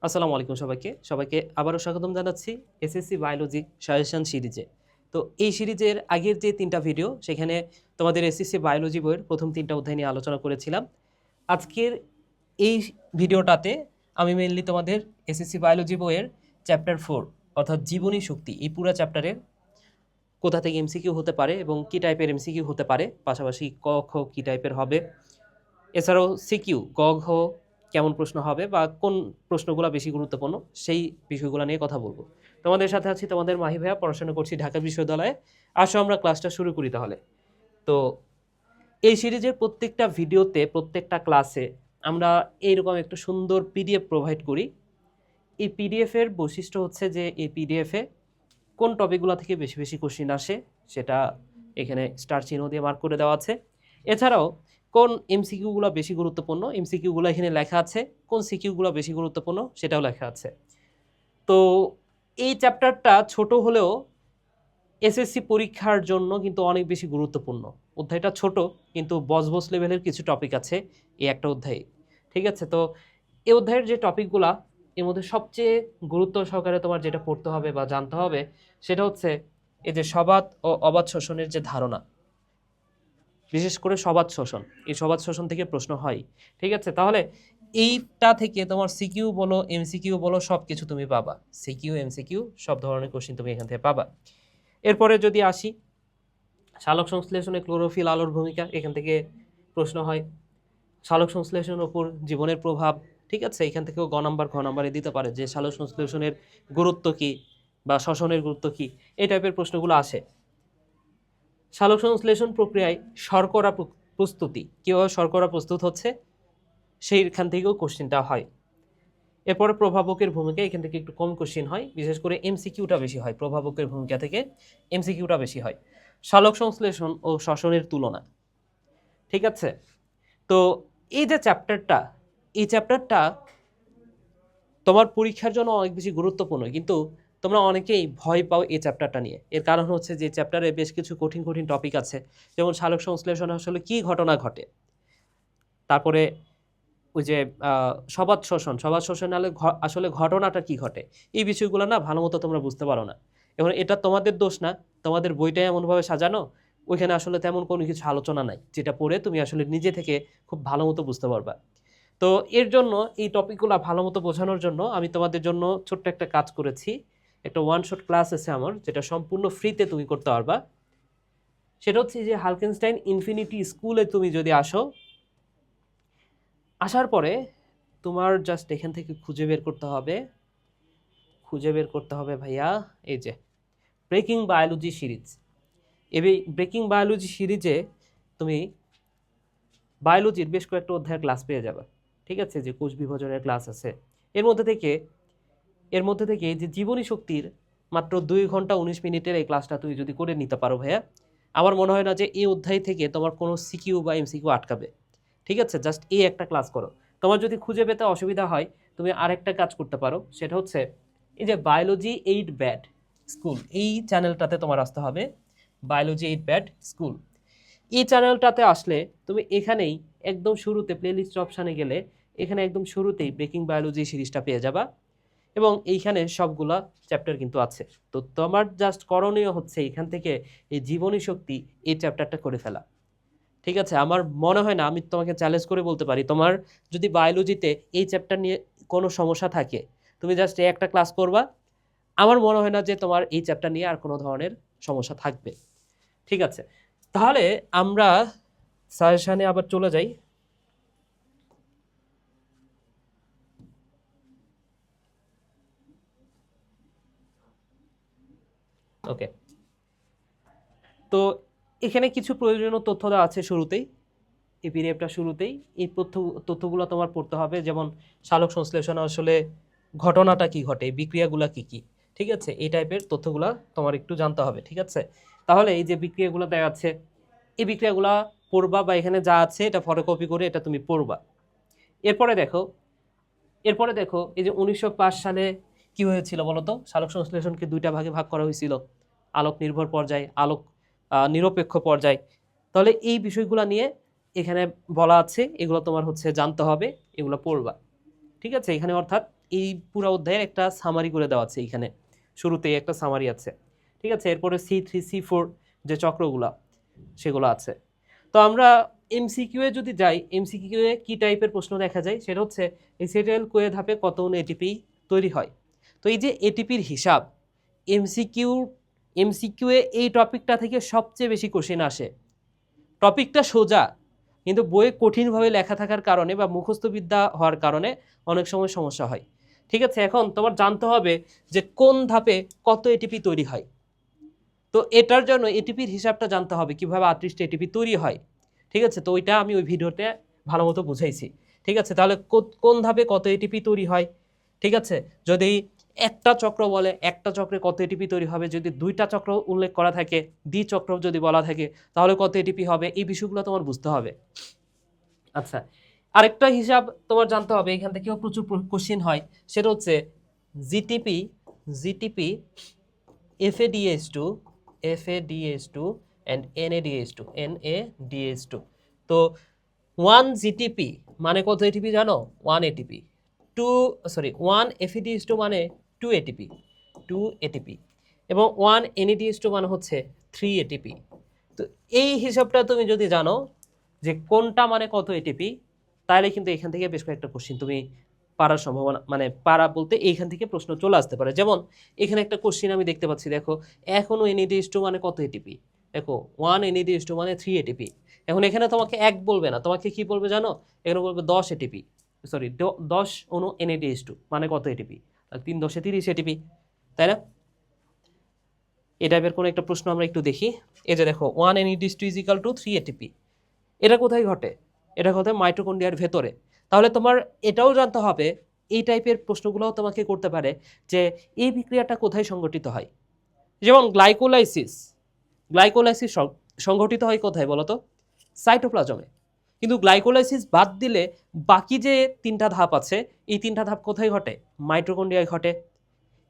আসসালামু আলাইকুম সবাইকে আবারও স্বাগতম জানাচ্ছি এসএসসি বায়োলজি সাজেশন সিরিজে। তো এই সিরিজের আগের যে ৩টা ভিডিও সেখানে তোমাদের এসএসসি বায়োলজি বইয়ের প্রথম ৩টা অধ্যায় নিয়ে আলোচনা করেছিলাম। আজকের এই ভিডিওটাতে আমি মেইনলি তোমাদের এসএসসি বায়োলজি বইয়ের চ্যাপ্টার 4 অর্থাৎ জীবনী শক্তি এই পুরো চ্যাপ্টারের কোথা থেকে এমসিকিউ হতে পারে এবং কী টাইপের এমসিকিউ হতে পারে, পাশাপাশি ক খ কী টাইপের হবে, এছাড়াও সিকিউ গ ঘ কেমন প্রশ্ন হবে বা কোন প্রশ্নগুলো বেশি গুরুত্বপূর্ণ সেই বিষয়গুলো নিয়ে কথা বলবো। তোমাদের সাথে আছি তোমাদের মাহি ভাইয়া, পড়াশোনা করছি ঢাকা বিশ্ববিদ্যালয়ে। আসো আমরা ক্লাসটা শুরু করি তাহলে। তো এই সিরিজের প্রত্যেকটা ভিডিওতে প্রত্যেকটা ক্লাসে আমরা এইরকম একটা সুন্দর পিডিএফ প্রোভাইড করি। এই পিডিএফের বৈশিষ্ট্য হচ্ছে যে এই পিডিএফে কোন টপিকগুলো থেকে বেশি বেশি কোশ্চিন আসে সেটা এখানে স্টার চিহ্ন দিয়ে মার্ক করে দেওয়া আছে। এছাড়াও কোন এমসিকিউগুলো বেশি গুরুত্বপূর্ণ এমসিকিউগুলো এখানে লেখা আছে, কোন সিকিউগুলো বেশি গুরুত্বপূর্ণ সেটাও লেখা আছে। তো এই চ্যাপ্টারটা ছোট হলেও এসএসসি পরীক্ষার জন্য কিন্তু অনেক বেশি গুরুত্বপূর্ণ। অধ্যায়টা ছোট কিন্তু বস লেভেলের কিছু টপিক আছে এই একটা অধ্যায়ে। ঠিক আছে, তো এই অধ্যায়ের যে টপিকগুলা এর মধ্যে সবচেয়ে গুরুত্ব সহকারে তোমার যেটা পড়তে হবে বা জানতে হবে সেটা হচ্ছে এই যে সবাত ও অবাত শোষণের যে ধারণা, বিশেষ করে সবাত শোষণ, এই সবাত শোষণ থেকে প্রশ্ন হয়। ঠিক আছে, তাহলে এইটা থেকে তোমার সিকিউ বলো এমসিকিউ বলো সব কিছু তুমি পাবা। সিকিউ এমসিকিউ সব ধরনের কোশ্চিন তুমি এখান থেকে পাবা। এরপরে যদি আসি সালোক সংশ্লেষণে ক্লোরোফিল আলোর ভূমিকা, এখান থেকে প্রশ্ন হয়। সালোক সংশ্লেষণের উপর জীবনের প্রভাব, ঠিক আছে, এখান থেকেও ঘ নাম্বারে দিতে পারে যে সালোক সংশ্লেষণের গুরুত্ব কি বা শ্বসনের গুরুত্ব কি, এই টাইপের প্রশ্নগুলো আসে। সালোক সংশ্লেষণ প্রক্রিয়ায় শর্করা প্রস্তুতি, কীভাবে শর্করা প্রস্তুত হচ্ছে সেইখান থেকেও কোশ্চেনটা হয়। এরপরে প্রভাবকের ভূমিকা, এখান থেকে একটু কম কোশ্চেন হয়, বিশেষ করে এমসিকিউটা বেশি হয়, প্রভাবকের ভূমিকা থেকে এমসিকিউটা বেশি হয়। সালোক সংশ্লেষণ ও শ্বসনের তুলনা, ঠিক আছে। তো এই যে চ্যাপ্টারটা, এই চ্যাপ্টারটা তোমার পরীক্ষার জন্য অনেক বেশি গুরুত্বপূর্ণ, কিন্তু তোমরা অনেকেই ভয় পাও এই চ্যাপ্টারটা নিয়ে। এর কারণ হচ্ছে যে চ্যাপ্টারে বেশ কিছু কঠিন কঠিন টপিক আছে, যেমন সালোক সংশ্লেষণে আসলে কী ঘটনা ঘটে, তারপরে ওই যে সবাত শোষণ আসলে ঘটনাটা কি ঘটে, এই বিষয়গুলো না ভালো মতো তোমরা বুঝতে পারো না। এখন এটা তোমাদের দোষ না, তোমাদের বইটাই এমনভাবে সাজানো, ওইখানে আসলে তেমন কোনো কিছু আলোচনা নাই যেটা পড়ে তুমি আসলে নিজে থেকে খুব ভালো মতো বুঝতে পারবা। তো এর জন্য এই টপিকগুলো ভালো মতো বোঝানোর জন্য আমি তোমাদের জন্য ছোট্ট একটা কাজ করেছি। একটা ওয়ান শট ক্লাস আছে আমার, যেটা সম্পূর্ণ ফ্রিতে তুমি করতে পারবা। সেটা হচ্ছে যে হালকেনস্টাইন ইনফিনিটি স্কুলে তুমি যদি আসো, আসার পরে তোমার জাস্ট এখান থেকে খুঁজে বের করতে হবে ভাইয়া, এই যে ব্রেকিং বায়োলজি সিরিজ। এই ব্রেকিং বায়োলজি সিরিজে তুমি বায়োলজির বেশ কয়েকটা অধ্যায়ের ক্লাস পেয়ে যাবে। ঠিক আছে, যে কোষ বিভাজনের ক্লাস আছে, এর মধ্যে থেকে এই যে জীবনী শক্তির মাত্র 2 ঘন্টা 19 মিনিটের এই ক্লাসটা তুমি যদি করে নিতে পারো ভাইয়া, আমার মনে হয় না যে এই অধ্যায় থেকে তোমার কোনো সিকিউ বা এমসিকিউ আটকাবে। ঠিক আছে, জাস্ট এই একটা ক্লাস করো। তোমার যদি খুঁজে পেতে অসুবিধা হয় তুমি আরেকটা কাজ করতে পারো, সেটা হচ্ছে এই যে বায়োলজি 8 ব্যাড স্কুল, এই চ্যানেলটাতে তোমার আসতে হবে। বায়োলজি 8 ব্যাড স্কুল, এই চ্যানেলটাতে আসলে তুমি এখানেই একদম শুরুতে প্লেলিস্ট অপশানে গেলে এখানে একদম শুরুতেই ব্রেকিং বায়োলজি সিরিজটা পেয়ে যাবা, এবং এইখানে সবগুলা চ্যাপ্টার কিন্তু আছে। তো তোমার জাস্ট করণীয় হচ্ছে এখান থেকে এই জীবনী শক্তি এই চ্যাপ্টারটা করে ফেলা। ঠিক আছে, আমার মনে হয় না, আমি তোমাকে চ্যালেঞ্জ করে বলতে পারি, তোমার যদি বায়োলজিতে এই চ্যাপ্টার নিয়ে কোনো সমস্যা থাকে তুমি জাস্ট এই একটা ক্লাস করবা, আমার মনে হয় না যে তোমার এই চ্যাপ্টার নিয়ে আর কোনো ধরনের সমস্যা থাকবে। ঠিক আছে, তাহলে আমরা সাজেশনে আবার চলে যাই। ওকে, তো এখানে কিছু প্রয়োজনীয় তথ্য দেওয়া আছে শুরুতেই, এই পিডিএফটা শুরুতেই এই তথ্যগুলো তোমার পড়তে হবে। যেমন সালোক সংশ্লেষণ আসলে ঘটনাটা কি ঘটে, বিক্রিয়াগুলো কি কি, ঠিক আছে, এই টাইপের তথ্যগুলো তোমার একটু জানতে হবে। ঠিক আছে, তাহলে এই যে বিক্রিয়াগুলো দেওয়া আছে, এই বিক্রিয়াগুলো পড়বা বা এখানে যা আছে এটা ফটোকপি করে এটা তুমি পড়বা। এরপরে দেখো এই যে 1905 সালে কি হয়েছিল বলতো, সালোক সংশ্লেষণকে 2টা ভাগে ভাগ করা হয়েছিল, আলোক নির্ভর পর্যায়, আলোক নিরপেক্ষ পর্যায়। তাহলে এই বিষয়গুলো নিয়ে এখানে বলা আছে, এগুলো তোমার হচ্ছে জানতে হবে, এগুলো পড়বা। ঠিক আছে, এখানে অর্থাৎ এই পুরো অধ্যায়ের একটা সামারি করে দেওয়া আছে, এইখানে শুরুতেই একটা সামারি আছে, ঠিক আছে। এরপরে C3 C4 যে চক্রগুলা সেগুলো আছে। তো আমরা এমসিকিউ এ যদি যাই, এমসিকিউ এ কি টাইপের প্রশ্ন দেখা যায় সেটা হচ্ছে এসিটাইল কোয়ে ধাপে কত অণু এটিপি তৈরি হয়। তো এই যে এটিপির হিসাব এমসিকিউ এমসিকিউ এ এই টপিকটা থেকে সবচেয়ে বেশি কোশ্চেন আসে। টপিকটা সোজা, কিন্তু বইয়ে কঠিনভাবে লেখা থাকার কারণে বা মুখস্থ বিদ্যা হওয়ার কারণে অনেক সময় সমস্যা হয়, ঠিক আছে। এখন তোমার জানতে হবে যে কোন ধাপে কত এটিপি তৈরি হয়। তো এটার জন্য এটিপির হিসাবটা জানতে হবে কিভাবে 38টা এটিপি তৈরি হয়, ঠিক আছে। তো ওইটা আমি ওই ভিডিওতে ভালো মতো বুঝাইছি, ঠিক আছে। তাহলে কোন ধাপে কত এটিপি তৈরি হয়, ঠিক আছে। যদি একটা চক্র বলে একটা চক্রে কত এটিপি তৈরি হবে, যদি দুইটা চক্র উল্লেখ করা থাকে, দ্বিচক্র যদি বলা থাকে তাহলে কত এটিপি হবে, এই বিষয়গুলো তোমার বুঝতে হবে। আচ্ছা, আরেকটা হিসাব তোমার জানতে হবে, এখান থেকেও প্রচুর কোশ্চেন হয়, সেটা হচ্ছে GTP GTP FADH2 and NADH2 তো 1 জিটিপি মানে কত এটিপি জানো? 1 এটিপি। 1 FADH2 মানে 2 এটিপি এবং 1 NADH2 মানে হচ্ছে 3 এটিপি। তো এই হিসাবটা তুমি যদি জানো যে কোনটা মানে কত এটিপি, তাহলে কিন্তু এখান থেকে বেশ কয়েকটা কোশ্চেন তুমি পারার সম্ভাবনা, মানে পারা বলতে এইখান থেকে প্রশ্ন চলে আসতে পারে। যেমন এখানে একটা কোশ্চেন আমি দেখতে পাচ্ছি, দেখো এখনো NADH2 মানে কত এটিপি, দেখো 1 NADH2 মানে 3 এটিপি। এখন এখানে তোমাকে এক বলবে না, তোমাকে কি বলবে জানো? এখানে বলবে 10 এটিপি, সরি 10 অণু NADH2 মানে কত এটিপি, 3 10 30 এটিপি, তাই না? এই টাইপের কোনো একটা প্রশ্ন আমরা একটু দেখি। এই যে দেখো 1 NADH2 = 3 এটিপি, এটা কোথায় ঘটে? এটা ঘটে মাইটোকন্ড্রিয়ার ভেতরে। তাহলে তোমার এটাও জানতে হবে, এই টাইপের প্রশ্নগুলোও তোমাকে করতে পারে যে এই বিক্রিয়াটা কোথায় সংঘটিত হয়। যেমন গ্লাইকোলাইসিস সংঘটিত হয় কোথায় বলো তো? সাইটোপ্লাজমে। কিন্তু গ্লাইকোলাইসিস বাদ দিলে বাকি যে 3টা ধাপ আছে, এই 3টা ধাপ কোথায় ঘটে? মাইটোকন্ড্রিয়ায় ঘটে।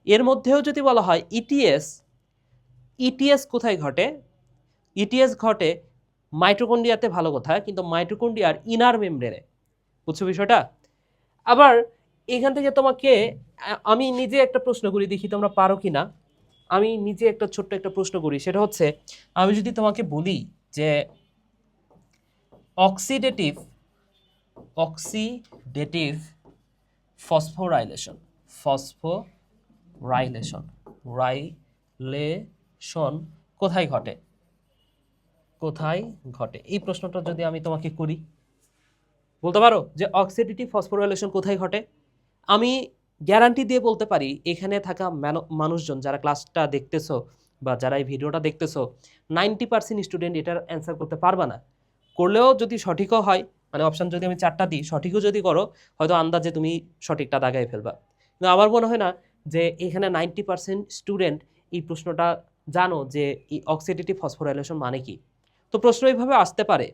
এর মধ্যেও যদি বলা হয় ইটিএস কোথায় ঘটে? ইটিএস ঘটে মাইটোকন্ড্রিয়াতে, ভালো কথা, কিন্তু মাইটোকন্ড্রিয়ার ইনার মেমব্রেনে। বুঝছো বিষয়টা? আবার এখান থেকে তোমাকে আমি নিজে একটা প্রশ্ন করি, দেখি তোমরা পারো কিনা। আমি নিজে একটা ছোট্ট একটা প্রশ্ন করি, সেটা হচ্ছে আমি যদি তোমাকে বলি যে অক্সিডেটিভ ফসফোরাইলেশন কোথায় ঘটে? এই প্রশ্নটা যদি আমি তোমাকে করি, বলতে পারো যে অক্সিডেটিভ ফসফোরাইলেশন কোথায় ঘটে? আমি গ্যারান্টি দিয়ে বলতে পারি এখানে থাকা মানুষজন যারা ক্লাসটা দেখতেছো বা যারা এই ভিডিওটা দেখতেছো, 90% স্টুডেন্ট এটার অ্যান্সার করতে পারবা না। করলেও যদি সঠিকও হয়, মানে অপশান যদি আমি 4টা দিই, সঠিকও যদি করো, হয়তো আন্দাজে তুমি সঠিকটা দাগায় ফেলবা। কিন্তু আমার মনে হয় না যে এখানে 90% স্টুডেন্ট এই প্রশ্নটা জানো যে এই অক্সিডেটিভ ফসফোরাইলেশন মানে কি। তো প্রশ্ন এইভাবে আসতে পারে।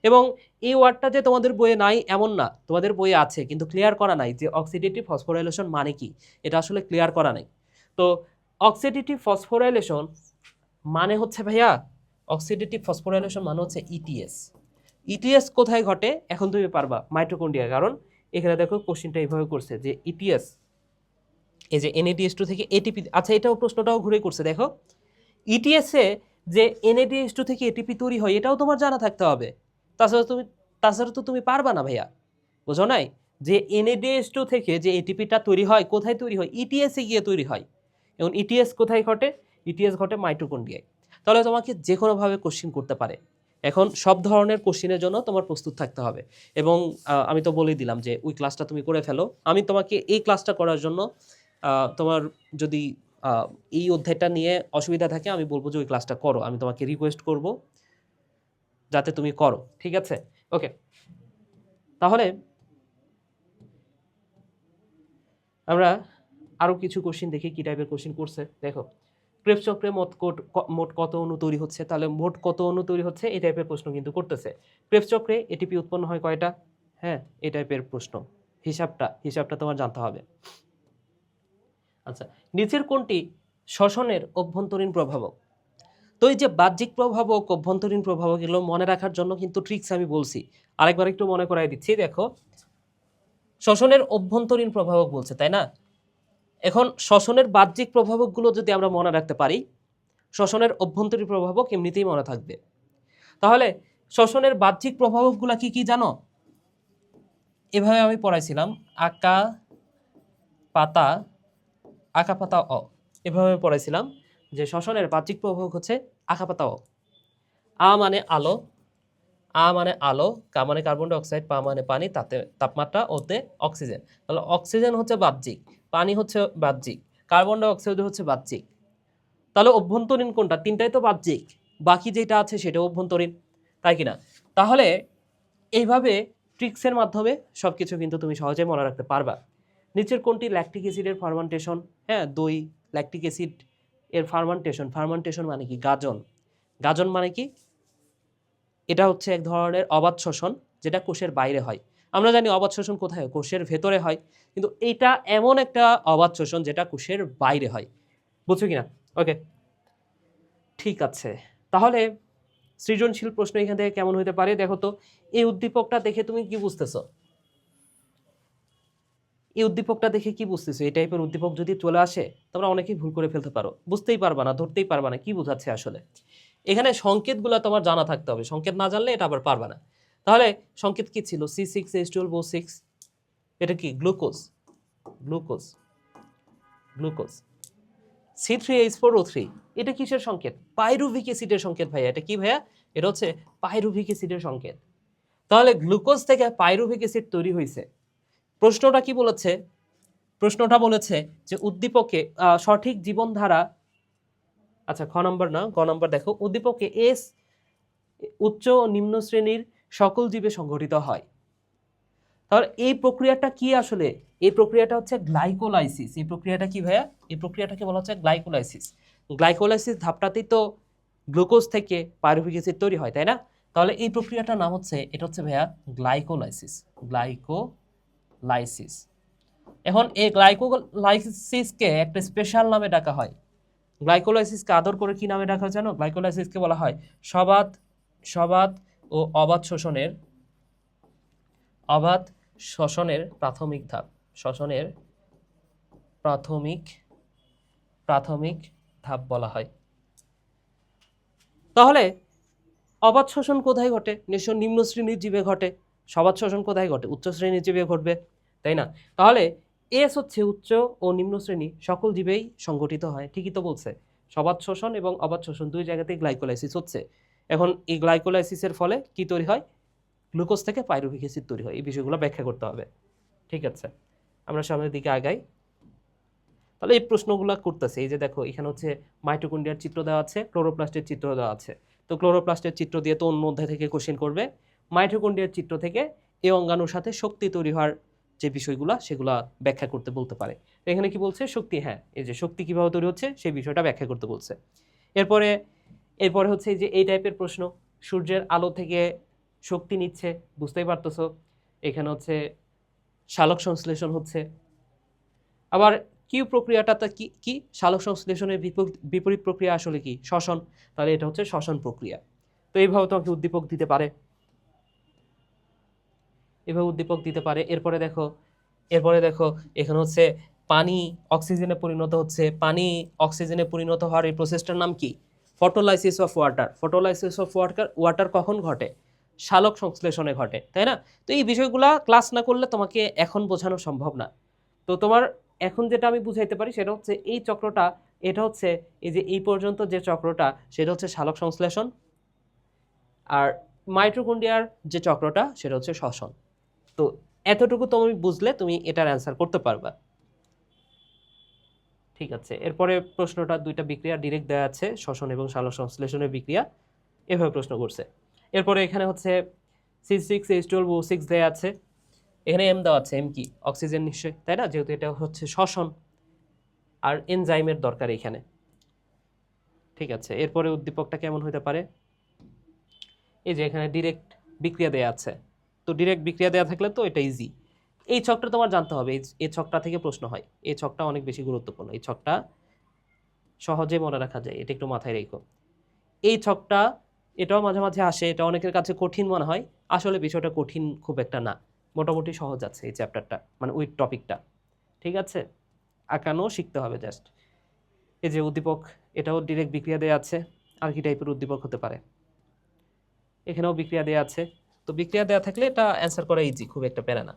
এবং এই ওয়ার্ডটা যে তোমাদের বইয়ে নাই এমন না, তোমাদের বইয়ে আছে, কিন্তু ক্লিয়ার করা নাই যে অক্সিডেটিভ ফসফোরাইলেশন মানে কি, এটা আসলে ক্লিয়ার করা নাই। তো অক্সিডেটিভ ফসফোরাইলেশন মানে হচ্ছে ভাইয়া, অক্সিডেটিভ ফসফোরাইলেশন মানে হচ্ছে ইটিএস কোথায় ঘটে? এখন তুমি পারবা, মাইটোকন্ড্রিয়া। কারণ এখানে দেখো কোশ্চেনটা এইভাবে করছে যে ইটিএস, এই যে NADH2 থেকে এটিপি, আচ্ছা এটাও প্রশ্নটাও ঘুরে করছে, দেখো ইটিএসে যে NADH2 থেকে এটিপি তৈরি হয় এটাও তোমার জানা থাকতে হবে। তাছাড়া তো তুমি পারবা না ভাইয়া, বুঝো নাই? যে NADH2 থেকে যে এটিপিটা তৈরি হয়, কোথায় তৈরি হয়? ইটিএসে গিয়ে তৈরি হয়। এবং ইটিএস কোথায় ঘটে? ইটিএস ঘটে মাইটোকন্ড্রিয়ায়। তাহলে তোমাকে যে কোনোভাবে কোশ্চিন করতে পারে। এখন সব ধরনের কোশ্চিনের জন্য তোমার প্রস্তুত থাকতে হবে। এবং আমি তো বলেই দিলাম যে ওই ক্লাসটা তুমি করে ফেলো। আমি তোমাকে এই ক্লাসটা করার জন্য তোমার যদি এই অধ্যায়টা নিয়ে অসুবিধা থাকে, আমি বলবো যে ওই ক্লাসটা করো, আমি তোমাকে রিকোয়েস্ট করব যাতে তুমি করো, ঠিক আছে? ওকে, তাহলে আমরা আরও কিছু কোশ্চিন দেখি কি টাইপের কোশ্চিন করছে। দেখো ক্রেবস চক্রে মোট কত অণু তৈরি হচ্ছে, তাহলে মোট কত অণু তৈরি হচ্ছে এই টাইপের প্রশ্ন কিন্তু করতেছে। ক্রেবস চক্রে এটিপি উৎপন্ন হয় কয়টা? হ্যাঁ, এই টাইপের প্রশ্ন। হিসাবটা তোমার জানতে হবে। আচ্ছা, নিচের কোনটি শ্বসনের অভ্যন্তরীণ প্রভাবক? তো এই যে বাহ্যিক প্রভাবক, অভ্যন্তরীণ প্রভাবক, এগুলো মনে রাখার জন্য কিন্তু ট্রিক্স আমি বলছি, আরেকবার একটু মনে করাই দিচ্ছি। দেখো শ্বসনের অভ্যন্তরীণ প্রভাবক বলছে, তাই না? এখন শ্বসনের বাহ্যিক প্রভাবকগুলো যদি আমরা মনে রাখতে পারি, শ্বসনের অভ্যন্তরীণ প্রভাবক এমনিতেই মনে থাকবে। তাহলে শ্বসনের বাহ্যিক প্রভাবকগুলো কি কি জানো? এভাবে আমি পড়াইছিলাম, আকা পাতা আকা পাতা অ, এভাবে পড়াইছিলাম যে শ্বসনের বাহ্যিক প্রভাবক হচ্ছে আকা পাতা অ। আ মানে আলো, আ মানে আলো, কা মানে কার্বন ডাই অক্সাইড, পা মানে পানি, তাতে তাপমাত্রা, ওতে অক্সিজেন। তাহলে অক্সিজেন হচ্ছে বাহ্যিক, পানি হচ্ছে বাহ্যিক, কার্বন ডাই অক্সাইড হচ্ছে বাহ্যিক। তাহলে অভ্যন্তরীণ কোনটা? তিনটাই তো বাহ্যিক, বাকি যেটা আছে সেটাও অভ্যন্তরীণ, তাই কিনা? তাহলে এইভাবে ট্রিক্সের মাধ্যমে সবকিছু কিন্তু তুমি সহজে মনে রাখতে পারবা। নিচের কোনটি ল্যাকটিক অ্যাসিডের ফার্মেন্টেশন? হ্যাঁ, দই ল্যাকটিক অ্যাসিড এর ফার্মেন্টেশন। ফার্মেন্টেশন মানে কি? গাজন। গাজন মানে কি? এটা হচ্ছে এক ধরনের অবাধ শ্বসন, যেটা কোষের বাইরে হয়। আমরা জানি অবাধ শ্বসন কোথায় হয়? কোষের ভেতরে হয়, কিন্তু এটা এমন একটা অবাধ শ্বসন যেটা কোষের বাইরে হয়। বুঝছো কিনা? ওকে, ঠিক আছে। তাহলে সৃজনশীল প্রশ্ন এখান থেকে কেমন হতে পারে দেখো তো। এই উদ্দীপকটা দেখে তুমি কি বুঝতেছো? এই উদ্দীপকটা দেখে কি বুঝতেছো? এই টাইপের উদ্দীপক যদি চলে আসে, তোমরা অনেকেই ভুল করে ফেলতে পারো, বুঝতেই পারবা না, ধরতেই পারবা না কি বোঝাচ্ছে আসলে। এখানে সংকেতগুলো তোমার জানা থাকতে হবে, সংকেত না জানলে এটা আবার পারবা না। তাহলে সংকেত কি ছিল? C6H12O6, এটা কি? Glucose, glucose, glucose. C3H4O3, এটা কিসের সংকেত? পাইরুভিক অ্যাসিডের সংকেত ভাইয়া। এটা কি ভাইয়া? এটা হচ্ছে পাইরুভিক অ্যাসিডের সংকেত। তাহলে গ্লুকোজ থেকে পাইরুভিক অ্যাসিড তৈরি হয়েছে। প্রশ্নটা কি বলেছে? প্রশ্নটা বলেছে যে উদ্দীপকে সঠিক জীবনধারা, আচ্ছা খ নম্বর না, গ নম্বর দেখো, উদ্দীপকে এস উচ্চ ও নিম্ন শ্রেণীর সকল জীবে সংঘটিত হয়। তাহলে এই প্রক্রিয়াটা কি আসলে? এই প্রক্রিয়াটা হচ্ছে গ্লাইকোলাইসিস। এই প্রক্রিয়াটা কি ভাইয়া? এই প্রক্রিয়াটাকে বলা হচ্ছে গ্লাইকোলাইসিস। গ্লাইকোলাইসিস ধাপটাতেই তো গ্লুকোজ থেকে পাইরুভিক অ্যাসিড তৈরি হয়, তাই না? তাহলে এই প্রক্রিয়াটার নাম হচ্ছে, এটা হচ্ছে ভাইয়া গ্লাইকোলাইসিস, গ্লাইকোলাইসিস। এখন এই গ্লাইকোলাইসিসকে একটা স্পেশাল নামে ডাকা হয়। গ্লাইকোলাইসিসকে আদর করে কি নামে ডাকা হয় জানো? গ্লাইকোলাইসিসকে বলা হয় সবাত সবাত ও অবাধ শ্বসনের, অবাধ শ্বসনের প্রাথমিক ধাপ, শ্বসনের প্রাথমিক প্রাথমিক ধাপ বলা হয়। তাহলে অবাধ শ্বসন কোথায় ঘটে? নিশ্চয় নিম্ন শ্রেণীর জীবে ঘটে। সবাধ শ্বসন কোথায় ঘটে? উচ্চ শ্রেণীর জীবে ঘটবে, তাই না? তাহলে এস হচ্ছে উচ্চ ও নিম্ন শ্রেণী সকল জীবেই সংগঠিত হয়, ঠিকই তো বলছে। সবাধ শ্বসন এবং অবাধ শ্বসন দুই জায়গাতেই গ্লাইকোলাইসিস হচ্ছে। এখন এই গ্লাইকোলাইসিসের ফলে কি তৈরি হয়? গ্লুকোজ থেকে পাইরুভিক অ্যাসিড তৈরি হয়। এই বিষয়গুলো ব্যাখ্যা করতে হবে, ঠিক আছে? আমরা সামনের দিকে আগাই। তাহলে এই প্রশ্নগুলো করতেছে, এই যে দেখো এখানে হচ্ছে মাইটোকন্ড্রিয়ার চিত্র দেওয়া আছে, ক্লোরোপ্লাস্টের চিত্র দেওয়া আছে। তো ক্লোরোপ্লাস্টের চিত্র দিয়ে তো অন্য অধ্যায় থেকে কোশ্চেন করবে। মাইটোকন্ড্রিয়ার চিত্র থেকে এই অঙ্গাণুর সাথে শক্তি তৈরি হওয়ার যে বিষয়গুলো সেগুলা ব্যাখ্যা করতে বলতে পারে। তো এখানে কি বলছে? শক্তি, হ্যাঁ, এই যে শক্তি কিভাবে তৈরি হচ্ছে সেই বিষয়টা ব্যাখ্যা করতে বলছে। এরপরে এরপরে হচ্ছে যে এই টাইপের প্রশ্ন, সূর্যের আলো থেকে শক্তি নিচ্ছে, বুঝতেই পারতেছো। এখানে হচ্ছে সালোক সংশ্লেষণ হচ্ছে। আবার কিউ প্রক্রিয়াটা কি কি? সালোক সংশ্লেষণের বিপরীত প্রক্রিয়া আসলে কি? শ্বসন। তাহলে এটা হচ্ছে শ্বসন প্রক্রিয়া। তো এইভাবে তোমাকে উদ্দীপক দিতে পারে, এভাবে উদ্দীপক দিতে পারে। এরপরে দেখো এখানে হচ্ছে পানি অক্সিজেনে পরিণত হচ্ছে। পানি অক্সিজেনে পরিণত হওয়ার এই প্রসেসটার নাম কি? Photolysis of water. Photolysis of water কখন ঘটে? সালোক সংশ্লেষণে ঘটে, তাই না? তো এই বিষয়গুলা ক্লাস না করলে তোমাকে এখন বোঝানো সম্ভব না। তো তোমার এখন যেটা আমি বুঝাইতে পারি সেটা হচ্ছে এই চক্রটা, এটা হচ্ছে এই যে এই পর্যন্ত যে চক্রটা সেটা হচ্ছে সালোক সংশ্লেষণ, আর মাইটোকন্ড্রিয়ার যে চক্রটা সেটা হচ্ছে শ্বসন। তো এতটুকু তুমি বুঝলে তুমি এটার অ্যান্সার করতে পারবা, ঠিক আছে? এরপরে প্রশ্নটা দুইটা বিক্রিয়া ডিরেক্ট দেওয়া আছে, শ্বসন এবং সালোক সংশ্লেষণের বিক্রিয়া, এভাবে প্রশ্ন করছে। এরপরে এখানে হচ্ছে C6H12O6 দেওয়া আছে, এখানে এম দেওয়া আছে। এম কি? অক্সিজেন নিশ্চয়ই, তাই না? যেহেতু এটা হচ্ছে শ্বসন, আর এনজাইমের দরকার এখানে, ঠিক আছে? এরপরে উদ্দীপকটা কেমন হতে পারে? এই যে এখানে ডিরেক্ট বিক্রিয়া দেওয়া আছে, তো ডিরেক্ট বিক্রিয়া দেওয়া থাকলে তো এটা ইজি। এই ছকটা তোমার জানতে হবে, এই ছকটা থেকে প্রশ্ন হয়। এই ছকটা অনেক বেশি গুরুত্বপূর্ণ, এই ছকটা সহজে মনে রাখা যায়, এটা একটু মাথায় রেখো। এই ছকটা, এটাও মাঝে মাঝে আসে, এটা অনেকের কাছে কঠিন মনে হয়, আসলে বিষয়টা কঠিন খুব একটা না, মোটামুটি সহজ আছে এই চ্যাপ্টারটা, মানে ওই টপিকটা। ঠিক আছে, আঁকানো শিখতে হবে জাস্ট। এই যে উদ্দীপক, এটাও ডিরেক্ট বিক্রিয়া দেওয়া আছে। আর কি টাইপের উদ্দীপক হতে পারে, এখানেও বিক্রিয়া দেওয়া আছে। তো বিক্রিয়া দেওয়া থাকলে এটা অ্যান্সার করা ইজি, খুব একটা প্যারা না।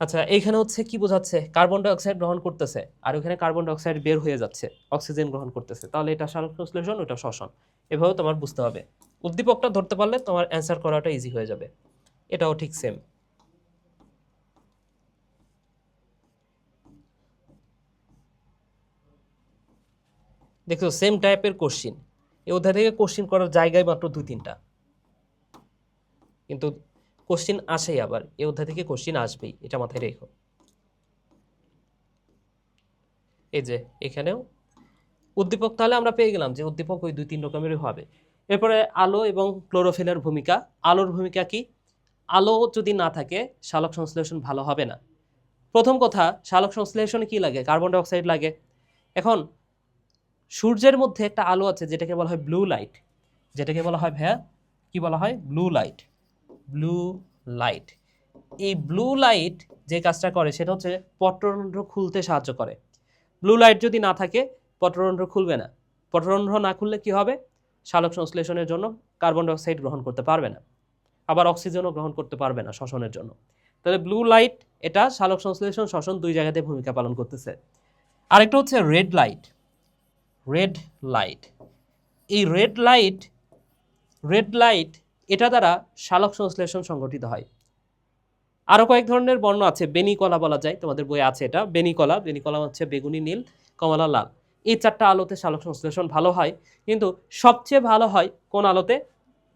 আচ্ছা, এইখানে হচ্ছে কি বোঝাচ্ছে, কার্বন ডাই অক্সাইড গ্রহণ করতেছে আর ওখানে কার্বন ডাই অক্সাইড বের হয়ে যাচ্ছে, অক্সিজেন গ্রহণ করতেছে, তাহলে এটা সালোক সংশ্লেষণ, ওটা শ্বসন। এভাবে তোমার বুঝতে হবে। উদ্দীপকটা ধরতে পারলে তোমার অ্যান্সার করাটা ইজি হয়ে যাবে। এটাও ঠিক সেম। দেখো সেম টাইপের কোশ্চিন, এই অধ্যায় থেকে কোশ্চিন করার জায়গায় মাত্র 2-3টা, কিন্তু কোশ্চিন আসেই, আবার এই অধ্যায় থেকে কোশ্চিন আসবেই, এটা মাথায় রেখো। এই যে এখানেও উদ্দীপক তাহলে আমরা পেয়ে গেলাম যে উদ্দীপক ওই 2-3 রকমেরই হবে। এরপরে আলো এবং ক্লোরোফিলের ভূমিকা। আলোর ভূমিকা কি? আলো যদি না থাকে সালোক সংশ্লেষণ ভালো হবে না। প্রথম কথা, সালোক সংশ্লেষণে কি লাগে? কার্বন ডাই অক্সাইড লাগে। এখন সূর্যের মধ্যে একটা আলো আছে যেটাকে বলা হয় ব্লু লাইট, যেটাকে বলা হয় ভাইয়া কি বলা হয়? Blue light. ব্লু লাইট, এই ব্লু লাইট যে কাজটা করে সেটা হচ্ছে পত্ররন্ধ্র খুলতে সাহায্য করে। ব্লু লাইট যদি না থাকে পত্ররন্ধ্র খুলবে না। পত্ররন্ধ্র না খুললে কি হবে? সালোক সংশ্লেষণের জন্য কার্বন ডাই অক্সাইড গ্রহণ করতে পারবে না, আবার অক্সিজেনও গ্রহণ করতে পারবে না শ্বসনের জন্য। তাহলে ব্লু লাইট এটা সালোক সংশ্লেষণ শ্বসন দুই জায়গাতে ভূমিকা পালন করতেছে। আরেকটা হচ্ছে রেড লাইট। রেড লাইট, এই রেড লাইট এটা দ্বারা সালোক সংশ্লেষণ সংঘটিত হয়। আরও কয়েক ধরনের বর্ণ আছে, বেনিকলা বলা যায়, তোমাদের বইয়ে আছে এটা। বেনিকলা হচ্ছে বেগুনি, নীল, কমলা, লাল। এই 4টা আলোতে সালোক সংশ্লেষণ ভালো হয়, কিন্তু সবচেয়ে ভালো হয় কোন আলোতে?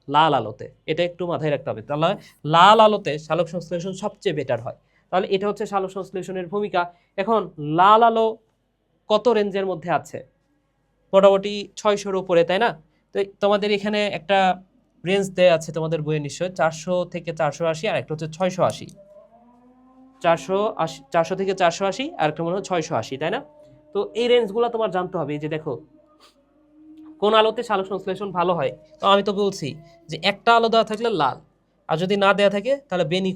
লাল আলোতে। এটা একটু মাথায় রাখতে হবে। তাহলে লাল আলোতে সালোক সংশ্লেষণ সবচেয়ে বেটার হয়। তাহলে এটা হচ্ছে সালোক সংশ্লেষণের ভূমিকা। এখন লাল আলো কত রেঞ্জের মধ্যে আছে? মোটামুটি 600-র উপরে, তাই না? তো তোমাদের এখানে একটা রেঞ্জ দেয়া আছে তোমাদের বইয়ে নিশ্চয়, 400 থেকে 480, আর একটা হচ্ছে 680। 400 থেকে 480, আর একটা মনে হয় 680, তাই না? তো এই রেঞ্জগুলো তোমার জানতে হবে। এই যে দেখো কোন আলোতে সালোক সংশ্লেষণ ভালো হয়। তো আমি তো বলছি যে একটা আলো দেওয়া থাকলে লাল, আর যদি না দেওয়া থাকে তাহলে বেনি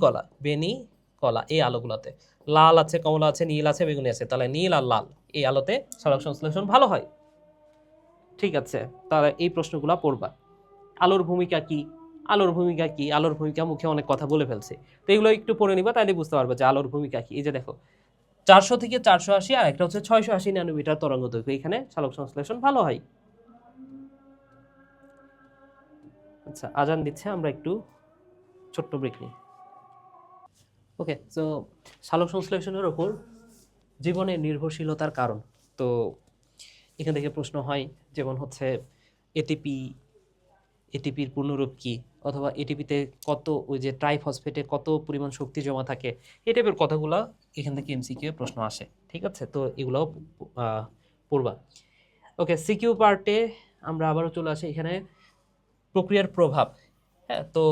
কলা এই আলোগুলোতে। লাল আছে, কমলা আছে, নীল আছে, বেগুনি আছে, তাহলে নীল আর লাল এই আলোতে সালোক সংশ্লেষণ ভালো হয়। ঠিক আছে, তাহলে এই প্রশ্নগুলো পড়বা। আলোর ভূমিকা কি? আলোর ভূমিকা মুখে অনেক কথা বলে ফেলছে, তো এগুলো একটু পড়ে নিবা, তাহলে বুঝতে পারবে যে আলোর ভূমিকা কি। এই যে দেখো 400 থেকে 480, আর একটা হচ্ছে 680 ন্যানোমিটার তরঙ্গ দৈর্ঘ্য, এখানে সালোক সংশ্লেষণ ভালো হয়। আচ্ছা, আজান দিচ্ছে, আমরা একটু ছোট্ট ব্রেক নিই। ওকে, তো সালোক সংশ্লেষণের ওপর জীবনের নির্ভরশীলতার কারণ। তো এখান থেকে প্রশ্ন হয়, যেমন হচ্ছে এটিপির পূর্ণরূপ কি, অথবা এটিপিতে কত, ওই যে ট্রাইফসফেটে কত পরিমাণ শক্তি জমা থাকে, এই টাইপের কথাগুলো এখান থেকে এমসিকিউ প্রশ্ন আসে। ঠিক আছে, তো এগুলোও পড়বা। ওকে, সিকিউ পার্টে আমরা আবারও চলে আসি। এখানে প্রক্রিয়ার প্রভাব। হ্যাঁ, তো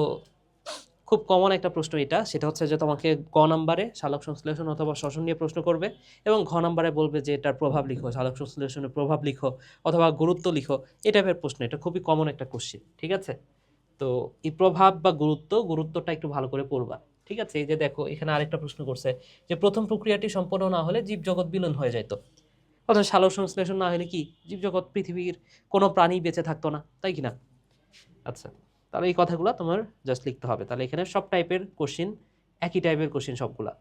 খুব কমন একটা প্রশ্ন এটা, সেটা হচ্ছে যে তোমাকে ক নাম্বারে সালোক সংশ্লেষণ অথবা শ্বসন নিয়ে প্রশ্ন করবে, এবং ঘ নাম্বারে বলবে যে এটার প্রভাব লিখো, সালোক সংশ্লেষণের প্রভাব লিখো অথবা গুরুত্ব লিখো, এই টাইপের প্রশ্ন। এটা খুবই কমন একটা কোশ্চেন। ঠিক আছে, তো এই প্রভাব বা গুরুত্বটা একটু ভালো করে পড়বা। ঠিক আছে, এই যে দেখো এখানে আরেকটা প্রশ্ন করছে যে প্রথম প্রক্রিয়াটি সম্পন্ন না হলে জীবজগৎ বিলীন হয়ে যেত, অর্থাৎ সালোক সংশ্লেষণ না হলে কি জীবজগৎ, পৃথিবীর কোনো প্রাণী বেঁচে থাকতো না, তাই কি না? আচ্ছা, তাহলে এই কথাগুলো তোমার জাস্ট লিখতে হবে। তাহলে এখানে সব টাইপের কোশ্চিন, একই টাইপের কোশ্চিন সবগুলা।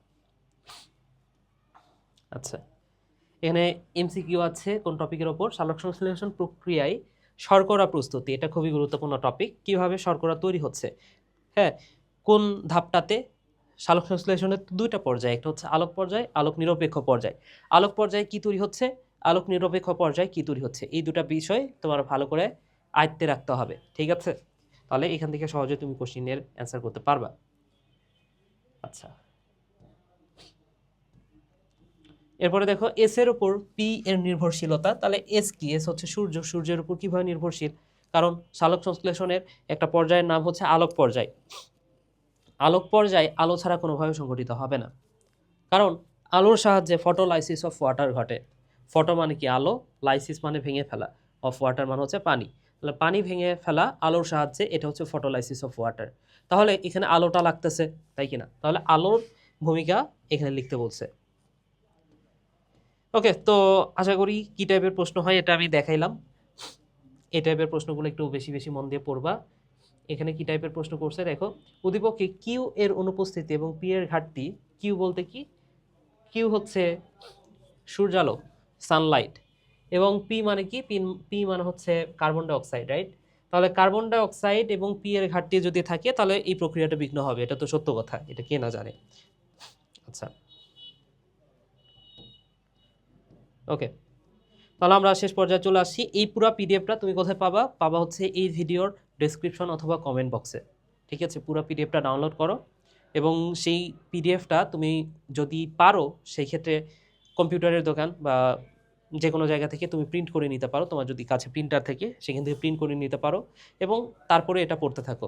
আচ্ছা, এখানে এমসিকিউ আছে কোন টপিকের ওপর? সালোক সংশ্লেষণ প্রক্রিয়ায় শর্করা প্রস্তুতি। এটা খুবই গুরুত্বপূর্ণ টপিক। কিভাবে শর্করা তৈরি হচ্ছে, হ্যাঁ, কোন ধাপটাতে? সালোক সংশ্লেষণের 2টা পর্যায়, একটা হচ্ছে আলোক পর্যায়, আলোক নিরপেক্ষ পর্যায়। আলোক পর্যায়ে কি তৈরি হচ্ছে, আলোক নিরপেক্ষ পর্যায়ে কি তৈরি হচ্ছে, এই দুটা বিষয় তোমার ভালো করে আয়ত্তে রাখতে হবে। ঠিক আছে, তাহলে এখান থেকে সহজে তুমি কোশ্চিনের অ্যান্সার করতে পারবা। আচ্ছা, এরপরে দেখো এস এর উপর পি এর নির্ভরশীলতা। তাহলে এস কি? এস হচ্ছে সূর্য। সূর্যের উপর কিভাবে নির্ভরশীল? কারণ সালোক সংশ্লেষণের একটা পর্যায়ের নাম হচ্ছে আলোক পর্যায়। আলোক পর্যায় আলো ছাড়া কোনোভাবে সংঘটিত হবে না, কারণ আলোর সাহায্যে ফটোলাইসিস অফ ওয়াটার ঘটে। ফটো মানে কি? আলো, লাইসিস মানে ভেঙে ফেলা, অফ ওয়াটার মানে হচ্ছে পানি। তাহলে পানি ভেঙে ফেলা আলোর সাহায্যে, এটা হচ্ছে ফটোলাইসিস অফ ওয়াটার। তাহলে এখানে আলোটা লাগতেছে, তাই কিনা? তাহলে আলোর ভূমিকা এখানে লিখতে বলছে। ওকে, তো আশা করি কি টাইপের প্রশ্ন হয় এটা আমি দেখাইলাম। এই টাইপের প্রশ্নগুলো একটু বেশি বেশি মন দিয়ে পড়বা। এখানে কি টাইপের প্রশ্ন করছে দেখো, উদ্দীপকে কিউ এর অনুপস্থিতি এবং পি এর ঘাটতি। কিউ বলতে কি? কিউ হচ্ছে সূর্যালোক, সানলাইট, এবং পি মানে কি? পি মানে হচ্ছে কার্বন ডাই অক্সাইড, রাইট? তাহলে কার্বন ডাই অক্সাইড এবং পি এর ঘাটতি যদি থাকে তাহলে এই প্রক্রিয়াটা বিঘ্ন হবে, এটা তো সত্য কথা, এটা কে না জানে। আচ্ছা, ওকে, তাহলে আমরা শেষ পর্যায়ে চলে আসছি। এই পুরো পিডিএফটা তুমি কোথায় পাবা? পাবা হচ্ছে এই ভিডিওর ডেসক্রিপশন অথবা কমেন্ট বক্সে। ঠিক আছে, পুরো পিডিএফটা ডাউনলোড করো এবং সেই পিডিএফটা তুমি যদি পারো সেই ক্ষেত্রে কম্পিউটারের দোকান বা যে কোনো জায়গা থেকে তুমি প্রিন্ট করে নিতে পারো, তোমার যদি কাছে প্রিন্টার থেকে সেখান থেকে প্রিন্ট করে নিতে পারো এবং তারপরে এটা পড়তে থাকো।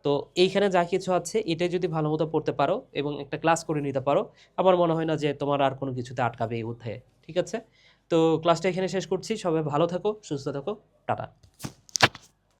তো এইখানে যা কিছু আছে এটাই যদি ভালো মতো পড়তে পারো এবং একটা ক্লাস করে নিতে পারো, আমার মনে হয় না যে তোমার আর কোনো কিছুতে আটকাবে এই অধ্যায়ে। ঠিক আছে, তো ক্লাসটা এখানে শেষ করছি। সবাই ভালো থাকো, সুস্থ থাকো, টাটা।